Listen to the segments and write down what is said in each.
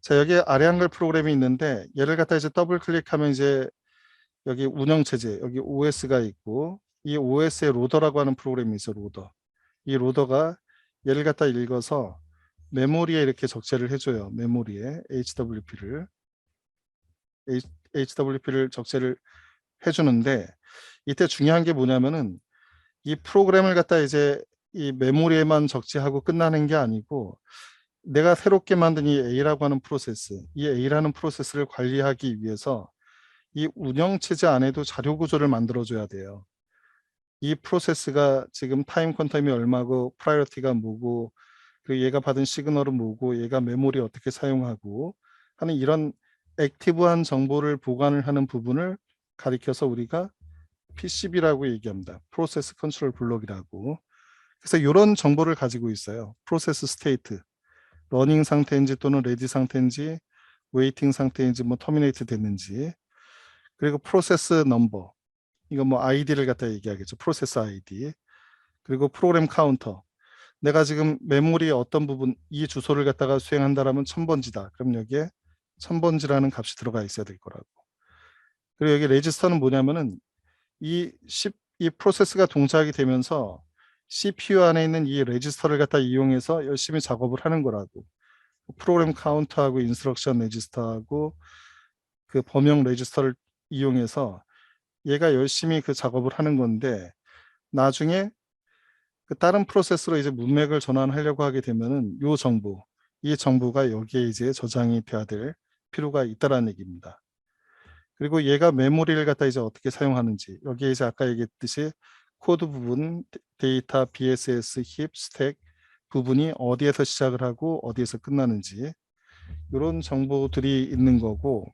자, 여기 아래 한글 프로그램이 있는데 얘를 갖다 이제 더블 클릭하면 이제 여기 운영체제, 여기 OS가 있고 이 OS의 로더라고 하는 프로그램이 있어. 로더. 이 로더가 얘를 갖다 읽어서 메모리에 이렇게 적재를 해줘요. 메모리에 HWP를 적재를 해주는데 이때 중요한 게 뭐냐면은 이 프로그램을 갖다 이제 이 메모리에만 적재하고 끝나는 게 아니고 내가 새롭게 만든 이 A라고 하는 프로세스, 이 A라는 프로세스를 관리하기 위해서 이 운영체제 안에도 자료 구조를 만들어줘야 돼요. 이 프로세스가 지금 타임 퀀텀이 얼마고 프라이어티가 뭐고 그리고 얘가 받은 시그널은 뭐고 얘가 메모리 어떻게 사용하고 하는 이런 액티브한 정보를 보관을 하는 부분을 가리켜서 우리가 PCB라고 얘기합니다. 프로세스 컨트롤 블록이라고. 그래서 이런 정보를 가지고 있어요. 프로세스 스테이트, 러닝 상태인지 또는 레디 상태인지 웨이팅 상태인지 뭐 터미네이트 됐는지 그리고 프로세스 넘버 이거 뭐 아이디를 갖다 얘기하겠죠. 프로세스 아이디 그리고 프로그램 카운터 내가 지금 메모리 어떤 부분 이 주소를 갖다가 수행한다라면 1000번지다. 그럼 여기에 1000번지라는 값이 들어가 있어야 될 거라고. 그리고 여기 레지스터는 뭐냐면은 이 프로세스가 동작이 되면서 CPU 안에 있는 이 레지스터를 갖다 이용해서 열심히 작업을 하는 거라고. 프로그램 카운터하고 인스트럭션 레지스터하고 그 범용 레지스터를 이용해서 얘가 열심히 그 작업을 하는 건데 나중에 그 다른 프로세스로 이제 문맥을 전환하려고 하게 되면은 이 정보가 여기에 이제 저장이 돼야 될 필요가 있다라는 얘기입니다. 그리고 얘가 메모리를 갖다 이제 어떻게 사용하는지 여기에 이제 아까 얘기했듯이 코드 부분, 데이터, BSS, 힙, 스택 부분이 어디에서 시작을 하고 어디에서 끝나는지 이런 정보들이 있는 거고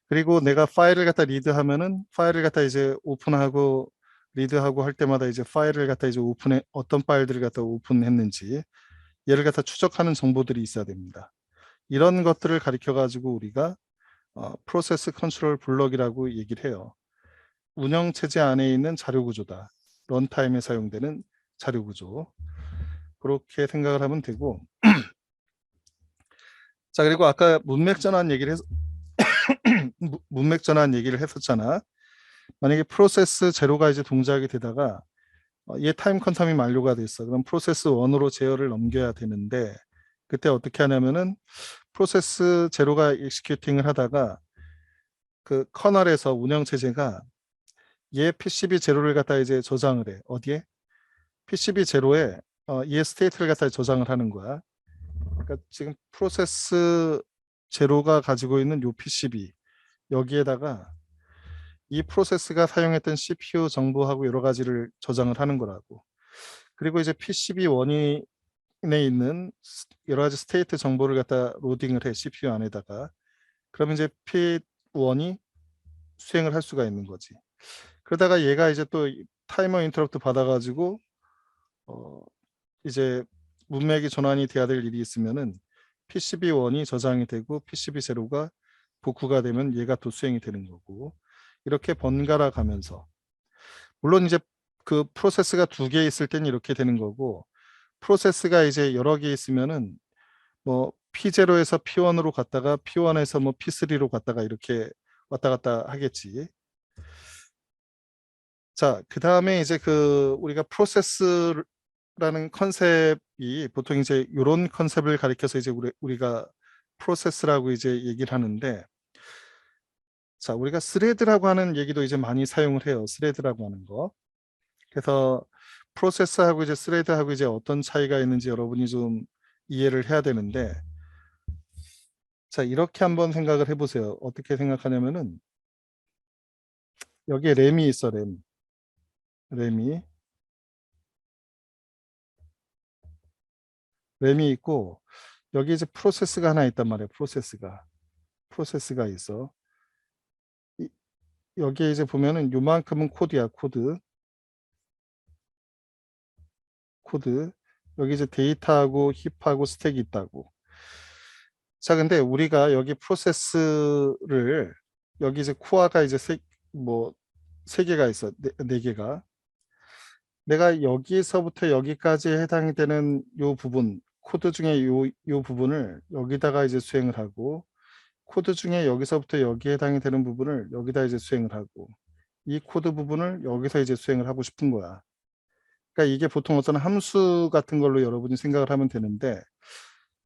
그리고 내가 파일을 갖다 리드하면은 파일을 갖다 이제 오픈하고 리드하고 할 때마다 이제 파일을 갖다 이제 오픈해 어떤 파일들을 갖다 오픈했는지 얘를 갖다 추적하는 정보들이 있어야 됩니다. 이런 것들을 가리켜 가지고 우리가 프로세스 컨트롤 블럭이라고 얘기를 해요. 운영체제 안에 있는 자료 구조다. 런타임에 사용되는 자료 구조. 그렇게 생각을 하면 되고 자 그리고 아까 문맥 전환 얘기를 했었잖아. 만약에 프로세스 제로가 이제 동작이 되다가 얘 타임 퀀텀이 만료가 됐어. 그럼 프로세스 1으로 제어를 넘겨야 되는데 그때 어떻게 하냐면은 프로세스 제로가 익스큐팅을 하다가 그 커널에서 운영체제가 얘 PCB 제로를 갖다 이제 저장을 해. 어디에? PCB 제로에 얘 스테이트를 갖다 저장을 하는 거야. 그러니까 지금 프로세스 제로가 가지고 있는 요 PCB 여기에다가 이 프로세스가 사용했던 CPU 정보하고 여러 가지를 저장을 하는 거라고. 그리고 이제 PCB1에 있는 여러 가지 스테이트 정보를 갖다 로딩을 해 CPU 안에다가. 그러면 이제 P1이 수행을 할 수가 있는 거지. 그러다가 얘가 이제 또 타이머 인터럽트 받아가지고 이제 문맥이 전환이 돼야 될 일이 있으면은 PCB1이 저장이 되고 PCB0가 복구가 되면 얘가 또 수행이 되는 거고 이렇게 번갈아 가면서 물론 이제 그 프로세스가 2개 있을 땐 이렇게 되는 거고 프로세스가 이제 여러 개 있으면은 뭐 P0에서 P1으로 갔다가 P1에서 뭐 P3로 갔다가 이렇게 왔다 갔다 하겠지. 자, 그 다음에 이제 그 우리가 프로세스라는 컨셉이 보통 이제 이런 컨셉을 가리켜서 이제 우리가 프로세스라고 이제 얘기를 하는데 자, 우리가 스레드라고 하는 얘기도 이제 많이 사용을 해요. 스레드라고 하는 거. 그래서 프로세스하고 이제 스레드하고 이제 어떤 차이가 있는지 여러분이 좀 이해를 해야 되는데 자, 이렇게 한번 생각을 해보세요. 어떻게 생각하냐면은 여기에 램이 있어, 램이 있고 여기 이제 프로세스가 하나 있단 말이에요. 프로세스가 있어. 여기에 이제 보면은 요만큼은 코드야. 코드. 여기 이제 데이터하고 힙하고 스택이 있다고. 자, 근데 우리가 여기 프로세스를 여기 이제 코어가 이제 세 개가 있어. 네 개가. 내가 여기서부터 여기까지 해당이 되는 요 부분 코드 중에 요 부분을 여기다가 이제 수행을 하고, 코드 중에 여기서부터 여기에 해당이 되는 부분을 여기다 이제 수행을 하고, 이 코드 부분을 여기서 이제 수행을 하고 싶은 거야. 그러니까 이게 보통 어떤 함수 같은 걸로 여러분이 생각을 하면 되는데,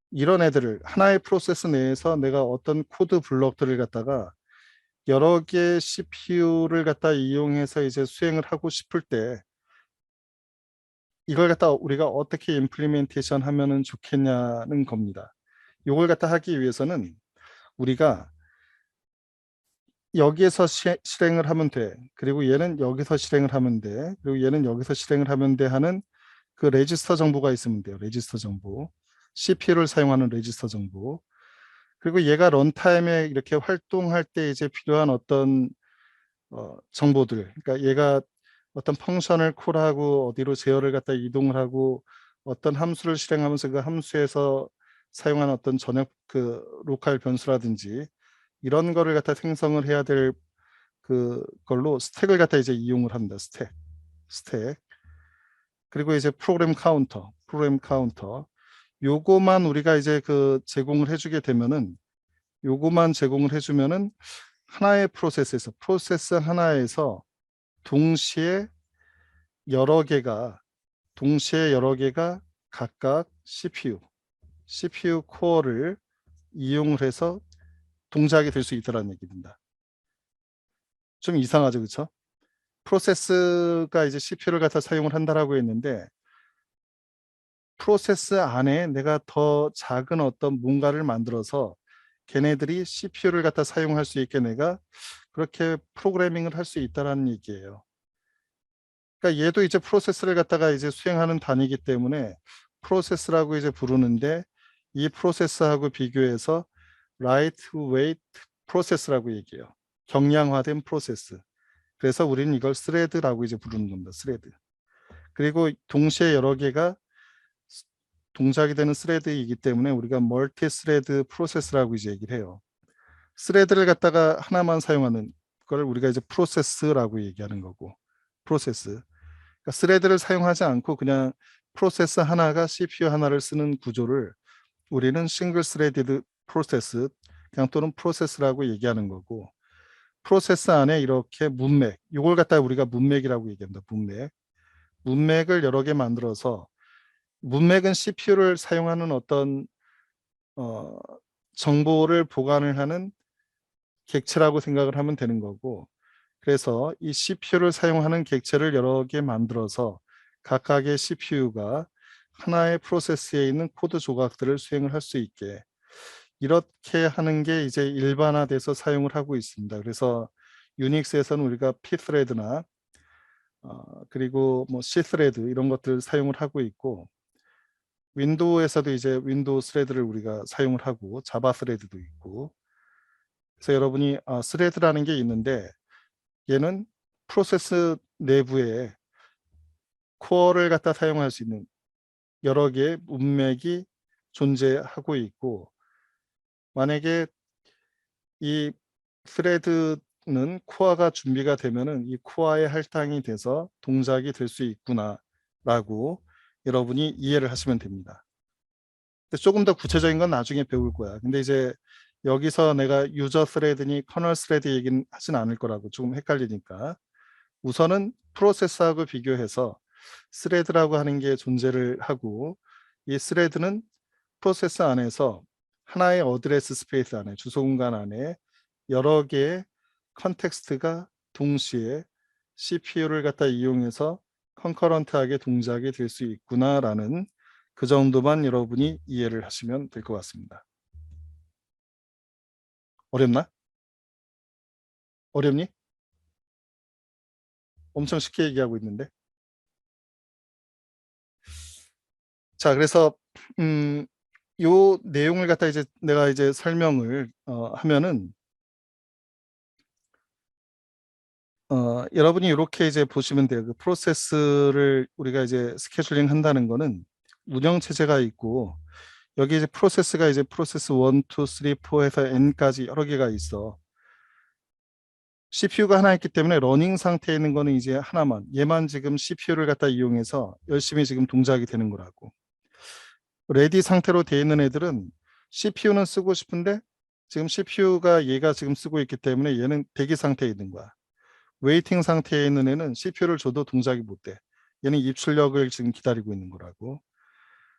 이런 애들을 하나의 프로세스 내에서 내가 어떤 코드 블록들을 갖다가 여러 개의 CPU를 갖다 이용해서 이제 수행을 하고 싶을 때, 이걸 갖다 우리가 어떻게 임플리멘테이션 하면은 좋겠냐는 겁니다. 요걸 갖다 하기 위해서는 우리가 여기에서 실행을 하면 돼. 그리고 얘는 여기서 실행을 하면 돼. 그리고 얘는 여기서 실행을 하면 돼 하는 그 레지스터 정보가 있으면 돼요. 레지스터 정보. CPU를 사용하는 레지스터 정보. 그리고 얘가 런타임에 이렇게 활동할 때 이제 필요한 어떤 정보들. 그러니까 얘가 어떤 펑션을 콜하고 어디로 제어를 갖다 이동을 하고 어떤 함수를 실행하면서 그 함수에서 사용한 어떤 전역 그 로컬 변수라든지 이런 거를 갖다 생성을 해야 될 그걸로 스택을 갖다 이제 이용을 합니다. 스택. 그리고 이제 프로그램 카운터. 요거만 우리가 이제 제공을 해주게 되면은, 요거만 제공을 해주면은 하나의 프로세스 하나에서 동시에 여러 개가 각각 CPU 코어를 이용을 해서 동작이 될 수 있다는 얘기입니다. 좀 이상하죠, 그렇죠? 프로세스가 이제 CPU를 갖다 사용을 한다라고 했는데, 프로세스 안에 내가 더 작은 어떤 뭔가를 만들어서 걔네들이 CPU를 갖다 사용할 수 있게 내가 그렇게 프로그래밍을 할 수 있다라는 얘기예요. 그러니까 얘도 이제 프로세스를 갖다가 이제 수행하는 단위이기 때문에 프로세스라고 이제 부르는데, 이 프로세스하고 비교해서 라이트웨이트 프로세스라고 얘기해요. 경량화된 프로세스. 그래서 우리는 이걸 스레드라고 이제 부르는 겁니다. 스레드. 그리고 동시에 여러 개가 동작이 되는 스레드이기 때문에 우리가 멀티 스레드 프로세스라고 이제 얘기를 해요. 스레드를 갖다가 하나만 사용하는 걸 우리가 이제 프로세스라고 얘기하는 거고, 프로세스. 그러니까 스레드를 사용하지 않고 그냥 프로세스 하나가 CPU 하나를 쓰는 구조를 우리는 싱글 스레디드 프로세스, 그냥 또는 프로세스라고 얘기하는 거고, 프로세스 안에 이렇게 문맥, 이걸 갖다가 우리가 문맥이라고 얘기합니다. 문맥을 여러 개 만들어서, 문맥은 CPU를 사용하는 어떤 정보를 보관을 하는 객체라고 생각을 하면 되는 거고, 그래서 이 CPU를 사용하는 객체를 여러 개 만들어서 각각의 CPU가 하나의 프로세스에 있는 코드 조각들을 수행을 할 수 있게, 이렇게 하는 게 이제 일반화돼서 사용을 하고 있습니다. 그래서 유닉스에서는 우리가 Pthread나 그리고 뭐 Cthread 이런 것들 사용을 하고 있고, 윈도우에서도 이제 윈도우 스레드를 우리가 사용을 하고, 자바 스레드도 있고. 그래서 여러분이 스레드라는 게 있는데, 얘는 프로세스 내부에 코어를 갖다 사용할 수 있는 여러 개의 문맥이 존재하고 있고, 만약에 이 스레드는 코어가 준비가 되면은 이 코어에 할당이 돼서 동작이 될 수 있구나라고 여러분이 이해를 하시면 됩니다. 근데 조금 더 구체적인 건 나중에 배울 거야. 근데 이제 여기서 내가 유저 스레드니 커널 스레드 얘기는 하진 않을 거라고, 조금 헷갈리니까. 우선은 프로세스하고 비교해서 스레드라고 하는 게 존재를 하고, 이 스레드는 프로세스 안에서 하나의 어드레스 스페이스 안에, 주소 공간 안에 여러 개의 컨텍스트가 동시에 CPU를 갖다 이용해서 컨커런트하게 동작이 될 수 있구나라는 그 정도만 여러분이 이해를 하시면 될 것 같습니다. 어렵나? 어렵니? 엄청 쉽게 얘기하고 있는데. 자, 그래서 요 내용을 갖다 이제 내가 이제 설명을 하면은 여러분이 이렇게 이제 보시면 돼요. 그 프로세스를 우리가 이제 스케줄링 한다는 거는 운영 체제가 있고, 여기 이제 프로세스가 이제 프로세스 1, 2, 3, 4 해서 n까지 여러 개가 있어. CPU가 하나 있기 때문에 러닝 상태에 있는 거는 이제 하나만, 얘만 지금 CPU를 갖다 이용해서 열심히 지금 동작이 되는 거라고. 레디 상태로 되어 있는 애들은 CPU는 쓰고 싶은데 지금 CPU가 얘가 지금 쓰고 있기 때문에 얘는 대기 상태에 있는 거야. 웨이팅 상태에 있는 애는 CPU를 줘도 동작이 못 돼. 얘는 입출력을 지금 기다리고 있는 거라고.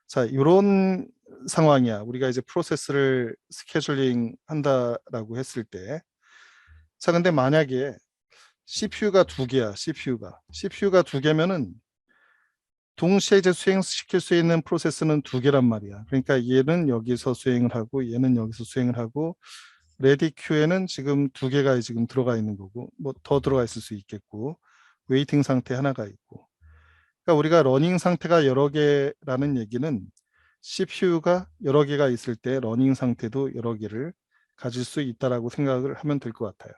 자, 이런 상황이야. 우리가 이제 프로세스를 스케줄링 한다라고 했을 때. 자, 근데 만약에 CPU가 두 개야, CPU가 두 개면은 동시에 이제 수행시킬 수 있는 프로세스는 두 개란 말이야. 그러니까 얘는 여기서 수행을 하고 얘는 여기서 수행을 하고 레디 큐에는 지금 두 개가 지금 들어가 있는 거고 뭐 더 들어가 있을 수 있겠고 웨이팅 상태 하나가 있고. 그러니까 우리가 러닝 상태가 여러 개라는 얘기는 CPU가 여러 개가 있을 때 러닝 상태도 여러 개를 가질 수 있다라고 생각을 하면 될 것 같아요.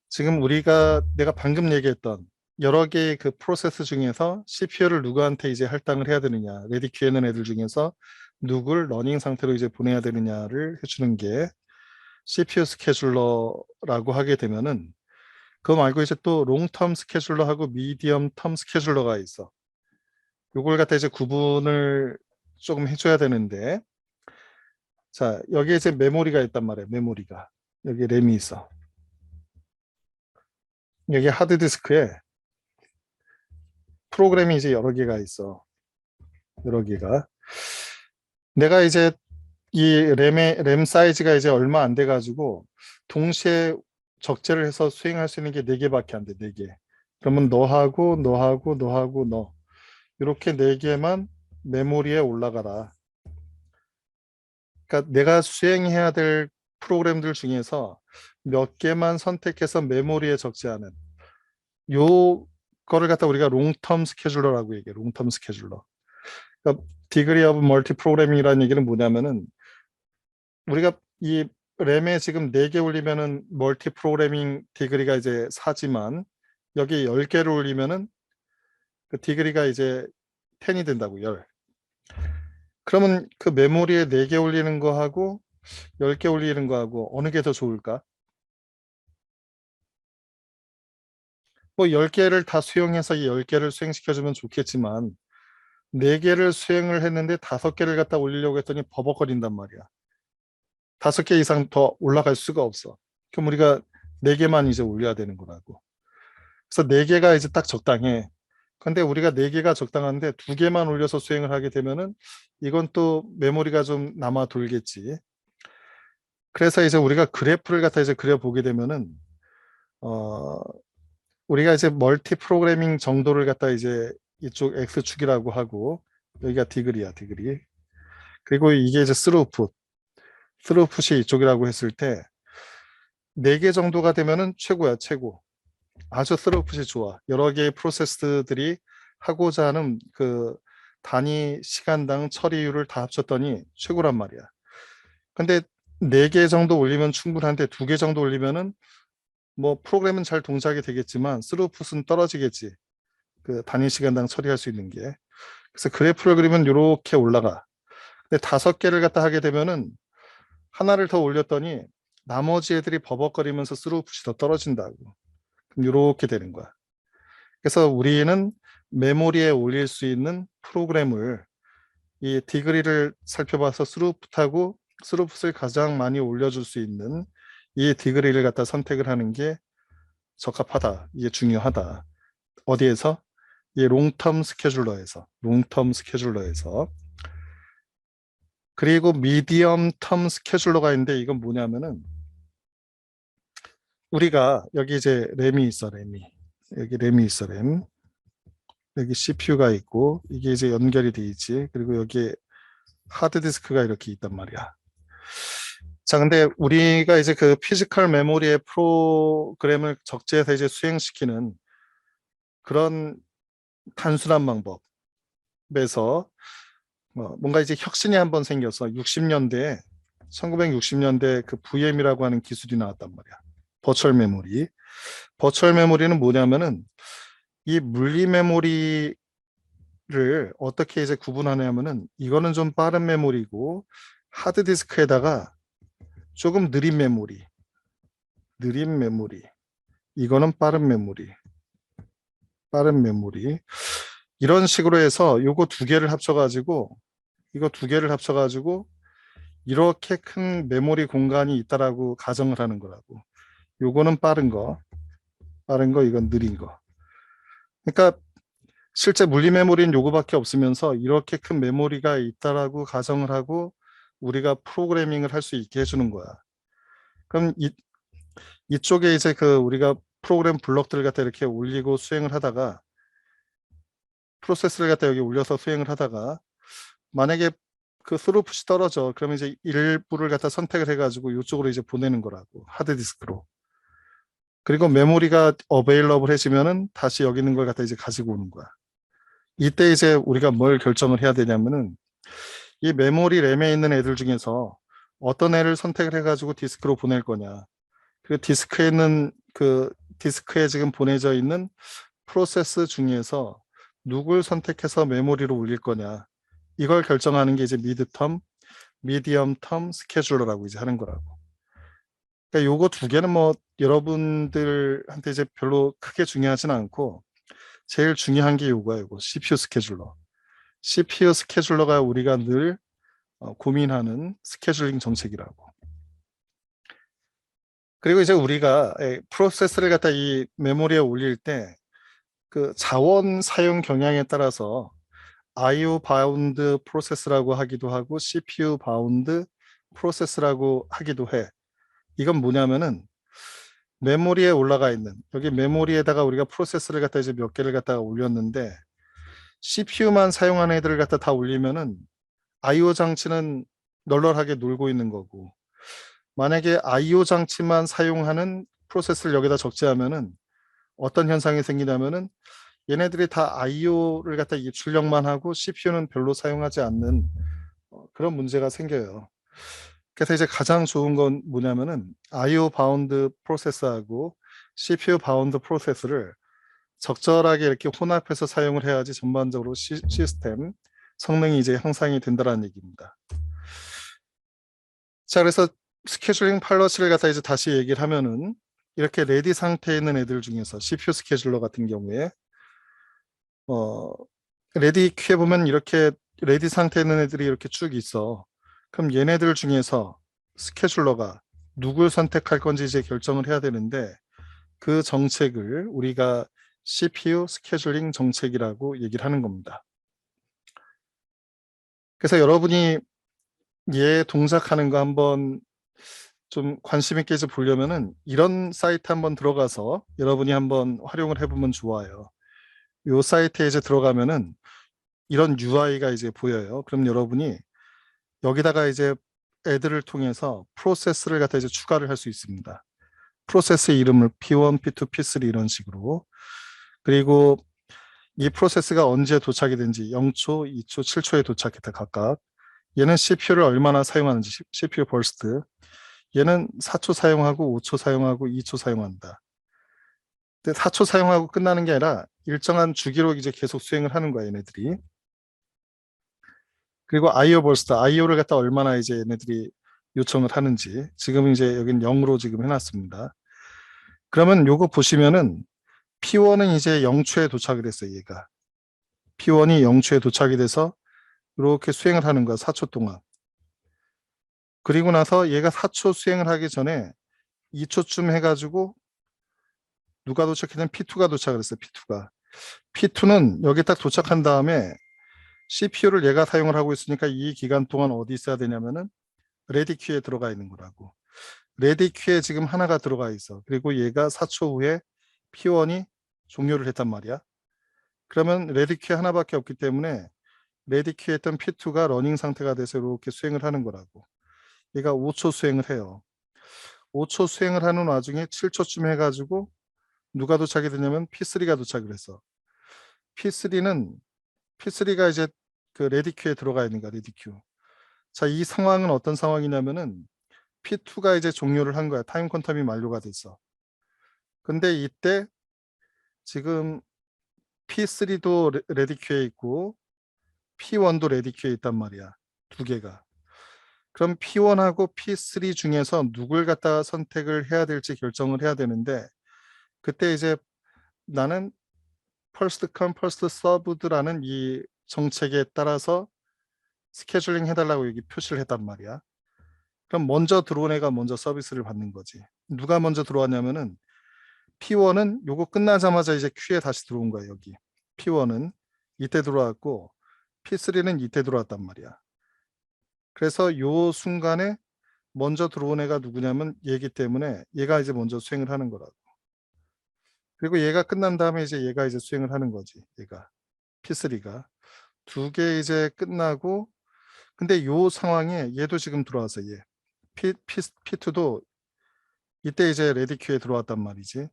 지금 내가 방금 얘기했던 여러 개의 그 프로세스 중에서 CPU를 누구한테 이제 할당을 해야 되느냐, 레디 큐에는 애들 중에서 누굴 러닝 상태로 이제 보내야 되느냐를 해주는 게 CPU 스케줄러라고 하게 되면은 그거 말고 이제 또 롱텀 스케줄러하고 미디엄 텀 스케줄러가 있어. 요걸 갖다 이제 구분을 조금 해줘야 되는데, 자, 여기에 이제 메모리가 있단 말이에요. 메모리가. 여기 램이 있어. 여기 하드디스크에 프로그램이 이제 여러 개가 있어. 여러 개가. 내가 이제 이 램 사이즈가 이제 얼마 안 돼가지고 동시에 적재를 해서 수행할 수 있는 게 4개밖에 안 돼. 4개. 그러면 너하고 너 이렇게 4개만 메모리에 올라가라. 그러니까 내가 수행해야 될 프로그램들 중에서 몇 개만 선택해서 메모리에 적재하는 요 거를 갖다 우리가 롱텀 스케줄러라고 얘기해. 롱텀 스케줄러. 그러니까 디그리 오브 멀티 프로그래밍이라는 얘기는 뭐냐면은 우리가 이 램에 지금 4개 올리면은 멀티 프로그래밍 디그리가 이제 4지만 여기 10개를 올리면은 그 디그리가 이제 10이 된다고 10. 그러면 그 메모리에 4개 올리는 거하고 10개 올리는 거하고 어느 게 더 좋을까? 뭐 10개를 다 수용해서 이 10개를 수행시켜주면 좋겠지만 4개를 수행을 했는데 5개를 갖다 올리려고 했더니 버벅거린단 말이야. 5개 이상 더 올라갈 수가 없어. 그럼 우리가 4개만 이제 올려야 되는 거라고. 그래서 4개가 이제 딱 적당해. 근데 우리가 4개가 적당한데 2개만 올려서 수행을 하게 되면은 이건 또 메모리가 좀 남아 돌겠지. 그래서 이제 우리가 그래프를 갖다 이제 그려보게 되면은 어 우리가 이제 멀티 프로그래밍 정도를 갖다 이제 이쪽 X축이라고 하고 여기가 디그리야, 디그리. 그리고 이게 이제 스루풋이 이쪽이라고 했을 때 4개 정도가 되면은 최고야, 최고. 아주 스루풋이 좋아. 여러 개의 프로세스들이 하고자 하는 그 단위 시간당 처리율을 다 합쳤더니 최고란 말이야. 근데 4개 정도 올리면 충분한데 2개 정도 올리면은 뭐 프로그램은 잘 동작이 되겠지만 스루풋은 떨어지겠지. 그 단위 시간당 처리할 수 있는 게. 그래서 그래프를 그리면 이렇게 올라가. 근데 5개를 갖다 하게 되면은 하나를 더 올렸더니 나머지 애들이 버벅거리면서 스루풋이 더 떨어진다고. 그럼 이렇게 되는 거야. 그래서 우리는 메모리에 올릴 수 있는 프로그램을 이 디그리를 살펴봐서 스루풋을 가장 많이 올려줄 수 있는 이 디그리를 갖다 선택을 하는 게 적합하다. 이게 중요하다. 어디에서? 이 롱텀 스케줄러에서. 그리고 미디엄 텀 스케줄러가 있는데 이건 뭐냐면은 우리가 여기 이제 램이 있어. 여기 램이 있어. 여기 CPU가 있고 이게 이제 연결이 돼 있지. 그리고 여기에 하드디스크가 이렇게 있단 말이야. 자, 근데 우리가 이제 그 피지컬 메모리의 프로그램을 적재해서 이제 수행시키는 그런 단순한 방법에서 뭔가 이제 혁신이 한번 생겨서 1960년대 그 VM이라고 하는 기술이 나왔단 말이야. 버추얼 메모리. 버추얼 메모리는 뭐냐면은 이 물리 메모리를 어떻게 이제 구분하냐면은 이거는 좀 빠른 메모리고 하드디스크에다가 조금 느린 메모리. 이거는 빠른 메모리. 이런 식으로 해서 요거 2개를 합쳐가지고 이거 두 개를 합쳐 가지고 이렇게 큰 메모리 공간이 있다라고 가정을 하는 거라고. 요거는 빠른 거, 이건 느린 거. 그러니까 실제 물리 메모리는 요거밖에 없으면서 이렇게 큰 메모리가 있다라고 가정을 하고 우리가 프로그래밍을 할 수 있게 해주는 거야. 그럼 이쪽에 이제 그 우리가 프로그램 블럭들을 갖다 이렇게 올리고 수행을 하다가 프로세스를 갖다 여기 올려서 수행을 하다가 만약에 그 스루풋이 떨어져. 그러면 이제 일부를 갖다 선택을 해가지고 이쪽으로 이제 보내는 거라고. 하드디스크로. 그리고 메모리가 어베일러블해지면은 다시 여기 있는 걸 갖다 이제 가지고 오는 거야. 이때 이제 우리가 뭘 결정을 해야 되냐면은 이 메모리 램에 있는 애들 중에서 어떤 애를 선택을 해가지고 디스크로 보낼 거냐. 그리고 디스크에 있는 그 디스크에 지금 보내져 있는 프로세스 중에서 누굴 선택해서 메모리로 올릴 거냐. 이걸 결정하는 게 이제 미드텀, 미디엄텀 스케줄러라고 이제 하는 거라고. 그러니까 요거 두 개는 뭐 여러분들한테 이제 별로 크게 중요하진 않고 제일 중요한 게 요거야. 요거 CPU 스케줄러. CPU 스케줄러가 우리가 늘 고민하는 스케줄링 정책이라고. 그리고 이제 우리가 프로세스를 갖다 이 메모리에 올릴 때 그 자원 사용 경향에 따라서 IO 바운드 프로세스라고 하기도 하고 CPU 바운드 프로세스라고 하기도 해. 이건 뭐냐면은 메모리에 올라가 있는 여기 메모리에다가 우리가 프로세스를 갖다 이제 몇 개를 갖다가 올렸는데 CPU만 사용하는 애들을 갖다 다 올리면은 IO 장치는 널널하게 놀고 있는 거고 만약에 IO 장치만 사용하는 프로세스를 여기다 적재하면은 어떤 현상이 생기냐면은 얘네들이 다 IO를 갖다 입출력만 하고 CPU는 별로 사용하지 않는 그런 문제가 생겨요. 그래서 이제 가장 좋은 건 뭐냐면은 IO 바운드 프로세스하고 CPU 바운드 프로세스를 적절하게 이렇게 혼합해서 사용을 해야지 전반적으로 시스템 성능이 이제 향상이 된다는 얘기입니다. 자, 그래서 스케줄링 팔러시를 갖다 이제 다시 얘기를 하면은 이렇게 레디 상태에 있는 애들 중에서 CPU 스케줄러 같은 경우에 레디 큐에 보면 이렇게 레디 상태에 있는 애들이 이렇게 쭉 있어. 그럼 얘네들 중에서 스케줄러가 누굴 선택할 건지 이제 결정을 해야 되는데 그 정책을 우리가 CPU 스케줄링 정책이라고 얘기를 하는 겁니다. 그래서 여러분이 얘 동작하는 거 한번 좀 관심 있게 좀 보려면은 이런 사이트 한번 들어가서 여러분이 한번 활용을 해보면 좋아요. 요 사이트에 이제 들어가면은 이런 UI가 이제 보여요. 그럼 여러분이 여기다가 이제 애들을 통해서 프로세스를 갖다 이제 추가를 할 수 있습니다. 프로세스의 이름을 P1, P2, P3 이런 식으로. 그리고 이 프로세스가 언제 도착이 된지 0초, 2초, 7초에 도착했다 각각. 얘는 CPU를 얼마나 사용하는지 CPU 버스트. 얘는 4초 사용하고 5초 사용하고 2초 사용한다. 근데 4초 사용하고 끝나는 게 아니라 일정한 주기로 이제 계속 수행을 하는 거야, 얘네들이. 그리고 IO 버스트, IO를 갖다 얼마나 이제 얘네들이 요청을 하는지. 지금 이제 여긴 0으로 지금 해놨습니다. 그러면 요거 보시면은 P1은 이제 0초에 도착을 했어요, 얘가. P1이 0초에 도착이 돼서 이렇게 수행을 하는 거야, 4초 동안. 그리고 나서 얘가 4초 수행을 하기 전에 2초쯤 해가지고 누가 도착했냐면 P2가 도착을 했어요, P2가. P2는 여기 딱 도착한 다음에 CPU를 얘가 사용을 하고 있으니까 이 기간 동안 어디 있어야 되냐면은 레디 큐에 들어가 있는 거라고. 레디 큐에 지금 하나가 들어가 있어. 그리고 얘가 4초 후에 P1이 종료를 했단 말이야. 그러면 레디 큐에 하나밖에 없기 때문에 레디 큐에 있던 P2가 러닝 상태가 돼서 이렇게 수행을 하는 거라고. 얘가 5초 수행을 해요. 5초 수행을 하는 와중에 7초쯤 해가지고 누가 도착이 되냐면 P3가 도착을 했어. P3가 이제 그 레디 큐에 들어가 있는 거야, 레디 큐. 자, 이 상황은 어떤 상황이냐면은 P2가 이제 종료를 한 거야. 타임 퀀텀이 만료가 됐어. 근데 이때 지금 P3도 레디 큐에 있고 P1도 레디 큐에 있단 말이야. 두 개가. 그럼 P1하고 P3 중에서 누굴 갖다 선택을 해야 될지 결정을 해야 되는데 그때 이제 나는 first come first served라는 이 정책에 따라서 스케줄링 해달라고 여기 표시를 했단 말이야. 그럼 먼저 들어온 애가 먼저 서비스를 받는 거지. 누가 먼저 들어왔냐면은 P1은 요거 끝나자마자 이제 Q에 다시 들어온 거야. 여기 P1은 이때 들어왔고 P3는 이때 들어왔단 말이야. 그래서 요 순간에 먼저 들어온 애가 누구냐면 얘기 때문에 얘가 이제 먼저 수행을 하는 거라고. 그리고 얘가 끝난 다음에 이제 얘가 이제 수행을 하는 거지. 얘가 P3가 두 개 이제 끝나고, 근데 요 상황에 얘도 지금 들어와서 얘 P2도 이때 이제 레디 큐에 들어왔단 말이지.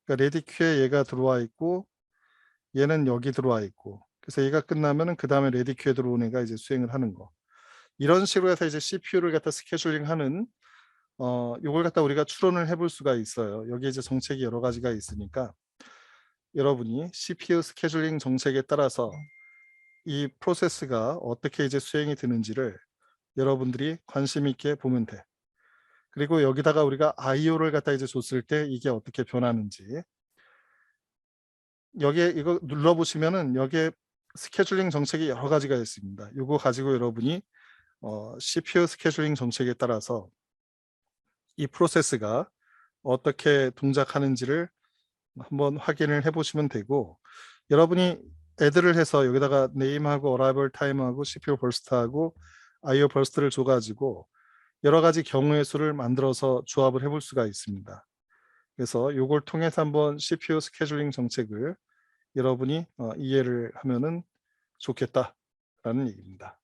그러니까 레디 큐에 얘가 들어와 있고 얘는 여기 들어와 있고, 그래서 얘가 끝나면은 그 다음에 레디 큐에 들어온 애가 이제 수행을 하는 거. 이런 식으로 해서 이제 CPU를 갖다 스케줄링하는 요걸 갖다 우리가 추론을 해볼 수가 있어요. 여기 이제 정책이 여러 가지가 있으니까 여러분이 CPU 스케줄링 정책에 따라서 이 프로세스가 어떻게 이제 수행이 되는지를 여러분들이 관심 있게 보면 돼. 그리고 여기다가 우리가 IO를 갖다 이제 줬을 때 이게 어떻게 변하는지, 여기에 이거 눌러 보시면은 여기에 스케줄링 정책이 여러 가지가 있습니다. 요거 가지고 여러분이 CPU 스케줄링 정책에 따라서 이 프로세스가 어떻게 동작하는지를 한번 확인을 해 보시면 되고, 여러분이 애드를 해서 여기다가 네임하고 어라이벌 타임하고 CPU 버스트하고 IO 버스트를 줘 가지고 여러 가지 경우의 수를 만들어서 조합을 해볼 수가 있습니다. 그래서 요걸 통해서 한번 CPU 스케줄링 정책을 여러분이 이해를 하면은 좋겠다라는 얘기입니다.